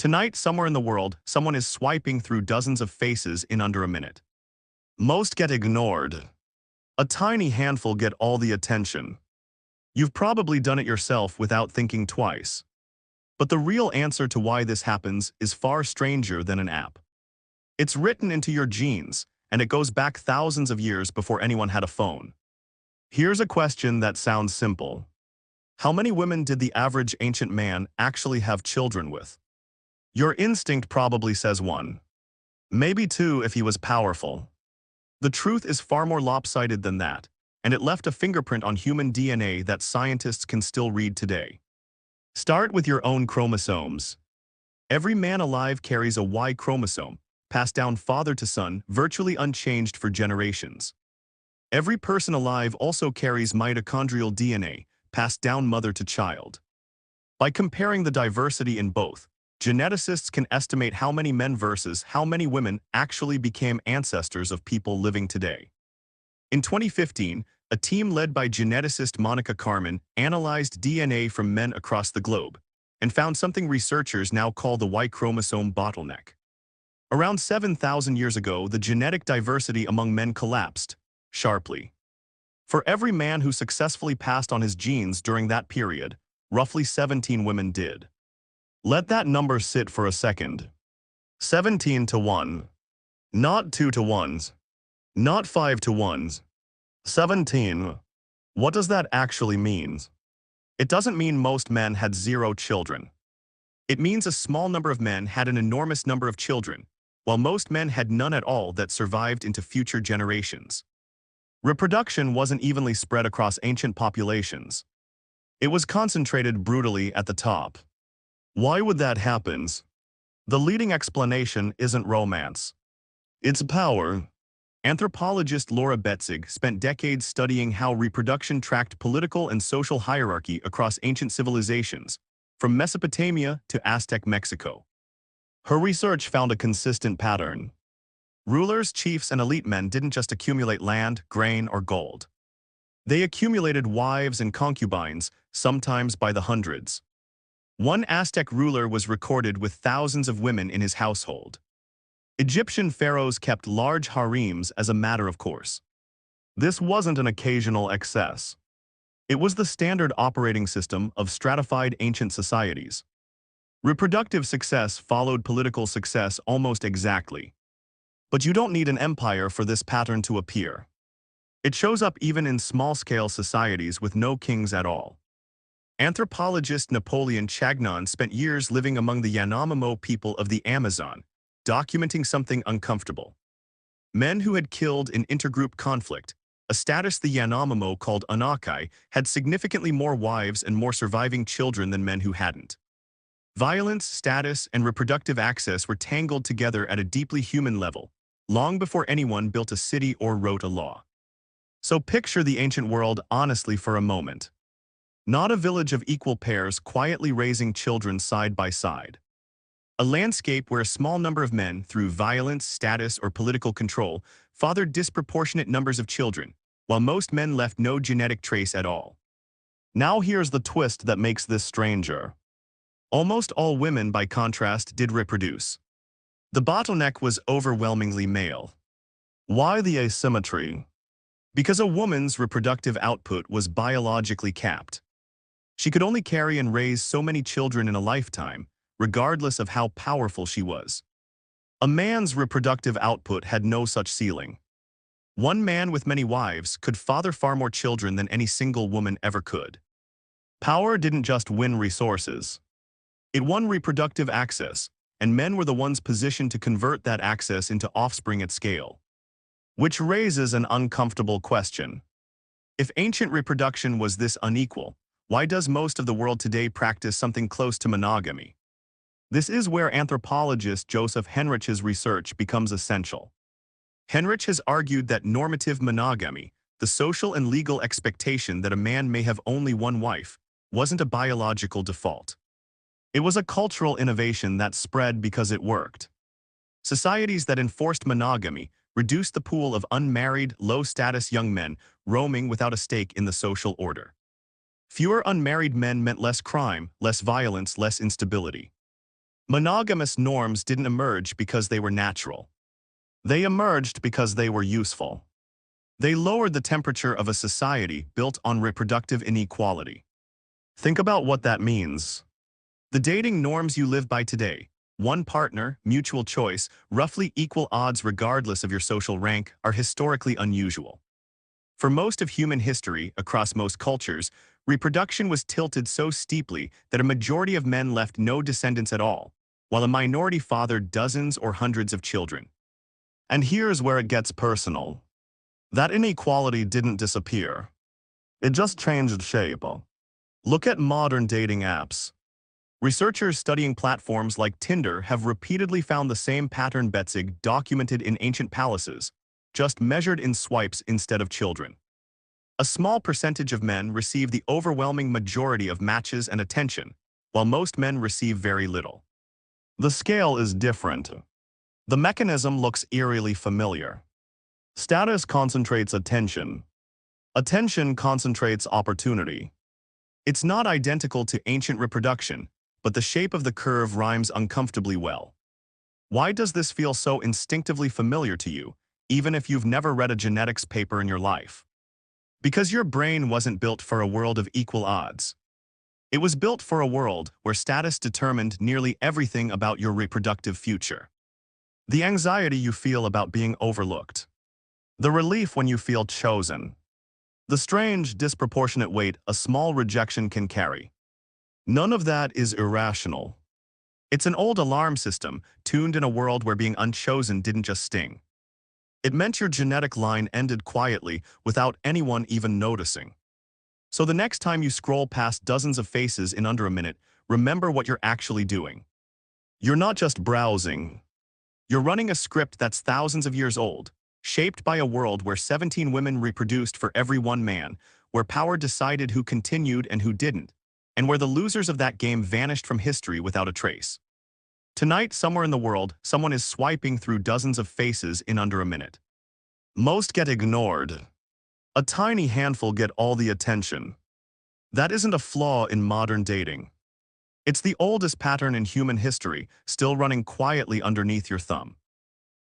Tonight, somewhere in the world, someone is swiping through dozens of faces in under a minute. Most get ignored. A tiny handful get all the attention. You've probably done it yourself without thinking twice. But the real answer to why this happens is far stranger than an app. It's written into your genes, and it goes back thousands of years before anyone had a phone. Here's a question that sounds simple. How many women did the average ancient man actually have children with? Your instinct probably says one. Maybe two if he was powerful. The truth is far more lopsided than that, and it left a fingerprint on human DNA that scientists can still read today. Start with your own chromosomes. Every man alive carries a Y chromosome, passed down father to son, virtually unchanged for generations. Every person alive also carries mitochondrial DNA, passed down mother to child. By comparing the diversity in both, geneticists can estimate how many men versus how many women actually became ancestors of people living today. In 2015, a team led by geneticist Monica Carmen analyzed DNA from men across the globe and found something researchers now call the Y-chromosome bottleneck. Around 7,000 years ago, the genetic diversity among men collapsed sharply. For every man who successfully passed on his genes during that period, roughly 17 women did. Let that number sit for a second. 17 to 1. Not 2 to 1s. Not 5 to 1s. 17. What does that actually mean? It doesn't mean most men had 0 children. It means a small number of men had an enormous number of children, while most men had none at all that survived into future generations. Reproduction wasn't evenly spread across ancient populations. It was concentrated brutally at the top. Why would that happen? The leading explanation isn't romance. It's power. Anthropologist Laura Betzig spent decades studying how reproduction tracked political and social hierarchy across ancient civilizations, from Mesopotamia to Aztec Mexico. Her research found a consistent pattern. Rulers, chiefs, and elite men didn't just accumulate land, grain, or gold. They accumulated wives and concubines, sometimes by the hundreds. One Aztec ruler was recorded with thousands of women in his household. Egyptian pharaohs kept large harems as a matter of course. This wasn't an occasional excess. It was the standard operating system of stratified ancient societies. Reproductive success followed political success almost exactly. But you don't need an empire for this pattern to appear. It shows up even in small-scale societies with no kings at all. Anthropologist Napoleon Chagnon spent years living among the Yanomamo people of the Amazon, documenting something uncomfortable. Men who had killed in intergroup conflict, a status the Yanomamo called Anakai, had significantly more wives and more surviving children than men who hadn't. Violence, status, and reproductive access were tangled together at a deeply human level, long before anyone built a city or wrote a law. So picture the ancient world honestly for a moment. Not a village of equal pairs quietly raising children side by side. A landscape where a small number of men, through violence, status, or political control, fathered disproportionate numbers of children, while most men left no genetic trace at all. Now here's the twist that makes this stranger. Almost all women, by contrast, did reproduce. The bottleneck was overwhelmingly male. Why the asymmetry? Because a woman's reproductive output was biologically capped. She could only carry and raise so many children in a lifetime, regardless of how powerful she was. A man's reproductive output had no such ceiling. One man with many wives could father far more children than any single woman ever could. Power didn't just win resources. It won reproductive access, and men were the ones positioned to convert that access into offspring at scale. Which raises an uncomfortable question. If ancient reproduction was this unequal, why does most of the world today practice something close to monogamy? This is where anthropologist Joseph Henrich's research becomes essential. Henrich has argued that normative monogamy, the social and legal expectation that a man may have only one wife, wasn't a biological default. It was a cultural innovation that spread because it worked. Societies that enforced monogamy reduced the pool of unmarried, low-status young men roaming without a stake in the social order. Fewer unmarried men meant less crime, less violence, less instability. Monogamous norms didn't emerge because they were natural. They emerged because they were useful. They lowered the temperature of a society built on reproductive inequality. Think about what that means. The dating norms you live by today, one partner, mutual choice, roughly equal odds regardless of your social rank, are historically unusual. For most of human history, across most cultures, reproduction was tilted so steeply that a majority of men left no descendants at all, while a minority fathered dozens or hundreds of children. And here's where it gets personal. That inequality didn't disappear. It just changed shape. Look at modern dating apps. Researchers studying platforms like Tinder have repeatedly found the same pattern Betzig documented in ancient palaces, just measured in swipes instead of children. A small percentage of men receive the overwhelming majority of matches and attention, while most men receive very little. The scale is different. The mechanism looks eerily familiar. Status concentrates attention. Attention concentrates opportunity. It's not identical to ancient reproduction, but the shape of the curve rhymes uncomfortably well. Why does this feel so instinctively familiar to you, even if you've never read a genetics paper in your life? Because your brain wasn't built for a world of equal odds. It was built for a world where status determined nearly everything about your reproductive future. The anxiety you feel about being overlooked. The relief when you feel chosen. The strange, disproportionate weight a small rejection can carry. None of that is irrational. It's an old alarm system, tuned in a world where being unchosen didn't just sting. It meant your genetic line ended quietly without anyone even noticing. So the next time you scroll past dozens of faces in under a minute, remember what you're actually doing. You're not just browsing. You're running a script that's thousands of years old, shaped by a world where 17 women reproduced for every one man, where power decided who continued and who didn't, and where the losers of that game vanished from history without a trace. Tonight, somewhere in the world, someone is swiping through dozens of faces in under a minute. Most get ignored. A tiny handful get all the attention. That isn't a flaw in modern dating. It's the oldest pattern in human history, still running quietly underneath your thumb.